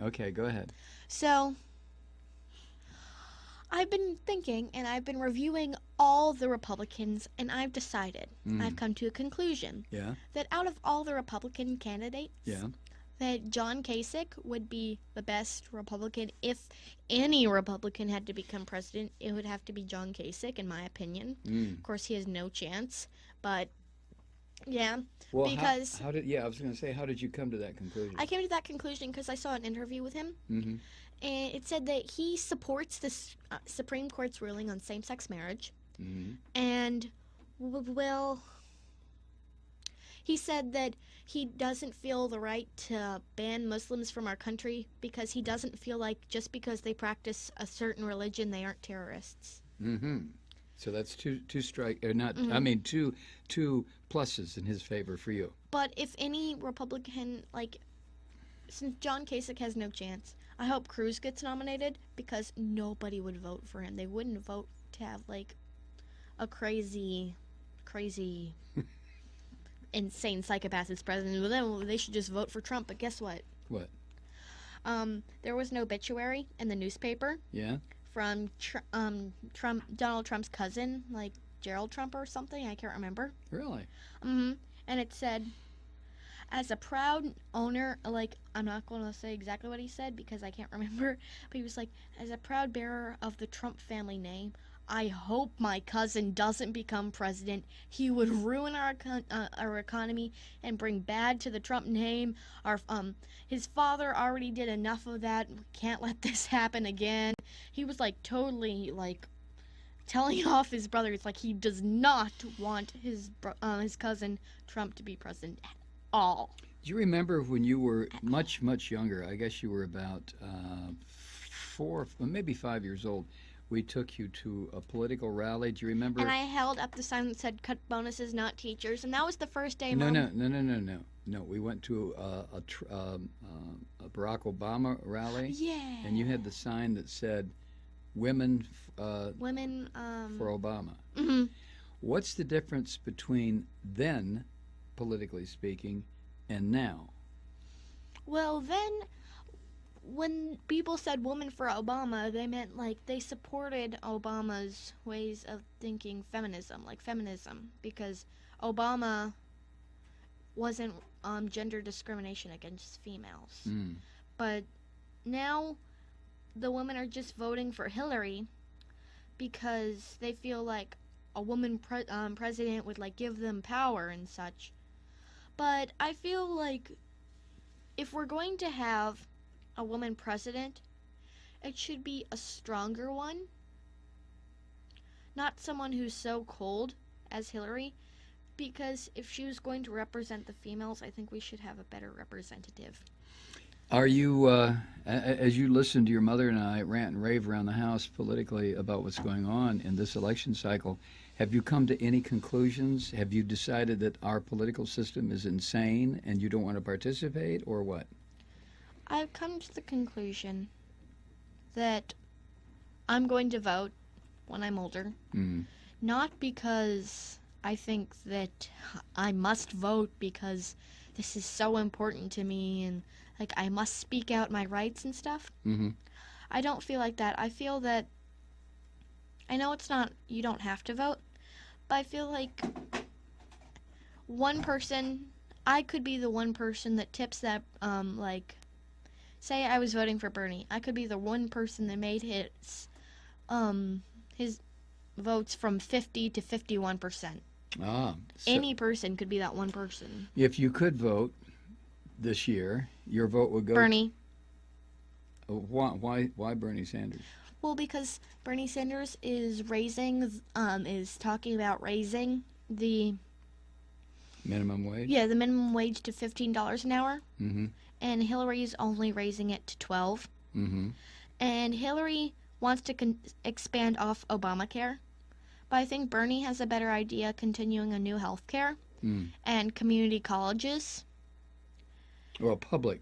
Okay, go ahead. So, I've been thinking and I've been reviewing all the Republicans, and I've decided, I've Mm. come to a conclusion Yeah. that out of all the Republican candidates, Yeah. that John Kasich would be the best Republican. If any Republican had to become president, it would have to be John Kasich, in my opinion. Mm. Of course, he has no chance, but yeah, Well, because how did yeah? I was going to say, how did you come to that conclusion? I came to that conclusion because I saw an interview with him, Mm-hmm. and it said that he supports the Supreme Court's ruling on same-sex marriage, Mm-hmm. and well, he said that he doesn't feel the right to ban Muslims from our country because he doesn't feel like just because they practice a certain religion they aren't terrorists. Mm-hmm. So that's two strike or not. I Mhm. mean two pluses in his favor for you. But if any Republican, like, since John Kasich has no chance, I hope Cruz gets nominated because nobody would vote for him. They wouldn't vote to have, like, a crazy, insane psychopath as president. Well, then they should just vote for Trump. But guess what? What? There was an obituary in the newspaper Yeah. from Donald Trump's cousin, like Gerald Trump or something. I can't remember. Really? And it said, as a proud owner, like, I'm not going to say exactly what he said because I can't remember, but he was like, as a proud bearer of the Trump family name, I hope my cousin doesn't become president. He would ruin our economy and bring bad to the Trump name. His father already did enough of that. We can't let this happen again. He was like totally like telling off his brother. It's like he does not want his cousin Trump to be president at all. Do you remember when you were much younger? I guess you were about 4, maybe 5 years old. We took you to a political rally. Do you remember? And I held up the sign that said "Cut bonuses, not teachers," and that was the first day. No, Mom... no. We went to a Barack Obama rally. Yeah. And you had the sign that said "Women Women. for Obama." Mhm. What's the difference between then, politically speaking, and now? Well, then, when people said "woman for Obama," they meant like they supported Obama's ways of thinking feminism, because Obama wasn't gender discrimination against females. Mm. But now the women are just voting for Hillary because they feel like a woman president would like give them power and such. But I feel like if we're going to have a woman president, it should be a stronger one, not someone who's so cold as Hillary, because if she was going to represent the females, I think we should have a better representative. Are you, as you listen to your mother and I rant and rave around the house politically about what's going on in this election cycle, have you come to any conclusions? Have you decided that our political system is insane and you don't want to participate, or what? I've come to the conclusion that I'm going to vote when I'm older, not because I think that I must vote because this is so important to me and like I must speak out my rights and stuff. Mm-hmm. I don't feel like that. I feel that I know it's not, you don't have to vote, but I feel like one person, I could be the one person that tips that, like, say I was voting for Bernie. I could be the one person that made his votes from 50 to 51%. So Any person could be that one person. if you could vote this year, your vote would go Bernie. Why Bernie Sanders? Well, because Bernie Sanders is talking about raising the Minimum wage? the minimum wage to $15 an hour, Mm-hmm. and Hillary's only raising it to 12. Mm-hmm. And Hillary wants to expand off Obamacare, but I think Bernie has a better idea continuing a new health care and community colleges. Well, public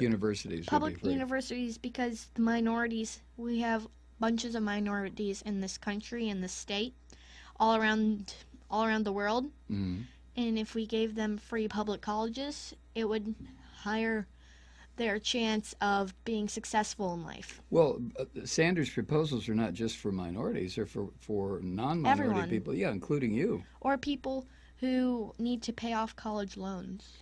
universities. Public universities, because the minorities, we have bunches of minorities in this country, in this state, all around the world. Mm-hmm. And if we gave them free public colleges, it would hire their chance of being successful in life. Well, Sanders' proposals are not just for minorities; they're for non-minority Everyone. people. Yeah, including you. Or people who need to pay off college loans.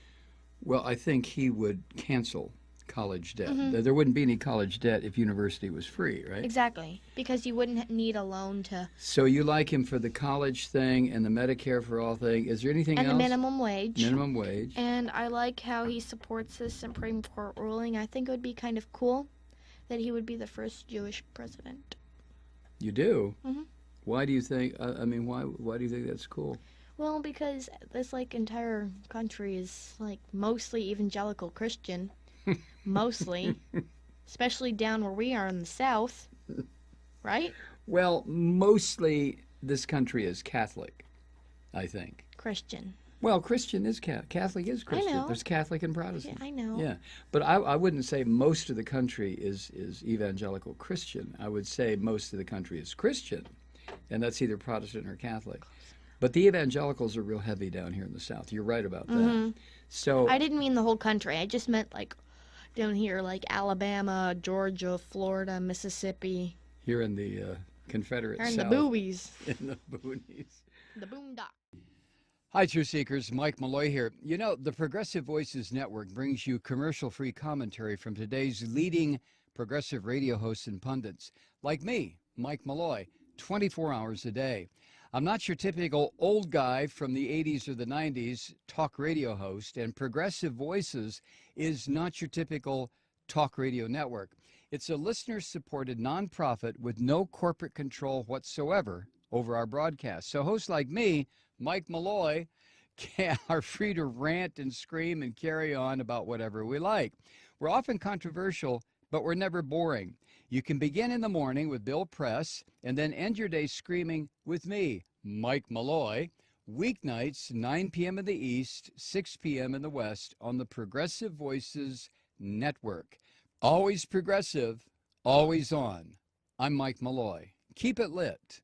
Well, I think he would cancel college debt. Mhm. There wouldn't be any college debt if university was free, right? Exactly. Because you wouldn't need a loan to. So you like him for the college thing and the Medicare for all thing. Is there anything And else? the minimum wage. Minimum wage. And I like how he supports the Supreme Court ruling. I think it would be kind of cool that he would be the first Jewish president. You do? Mhm. Why do you think, I mean, why do you think that's cool? Well, because this entire country is mostly evangelical Christian. Mostly. Especially down where we are in the South. Right? Well, mostly this country is Catholic, I think. Christian. Well, Christian is Catholic is Christian. know. There's Catholic and Protestant. Yeah, I know. Yeah, but I wouldn't say most of the country is evangelical Christian. I would say most of the country is Christian, and that's either Protestant or Catholic. But the evangelicals are real heavy down here in the South. You're right about that. Mm-hmm. So I didn't mean the whole country. I just meant down here, Alabama, Georgia, Florida, Mississippi. here in the Confederate Or in South, the boonies. in the boonies. The boondock. Hi, Truth Seekers. Mike Malloy here. You know, the Progressive Voices Network brings you commercial-free commentary from today's leading progressive radio hosts and pundits, like me, Mike Malloy, 24 hours a day. I'm not your typical old guy from the 80s or the 90s talk radio host, and Progressive Voices is not your typical talk radio network. It's a listener-supported nonprofit with no corporate control whatsoever over our broadcast. So hosts like me, Mike Malloy, are free to rant and scream and carry on about whatever we like. We're often controversial, but we're never boring. You can begin in the morning with Bill Press and then end your day screaming with me, Mike Malloy, weeknights, 9 p.m. in the East, 6 p.m. in the West on the Progressive Voices Network. Always progressive, always on. I'm Mike Malloy. Keep it lit.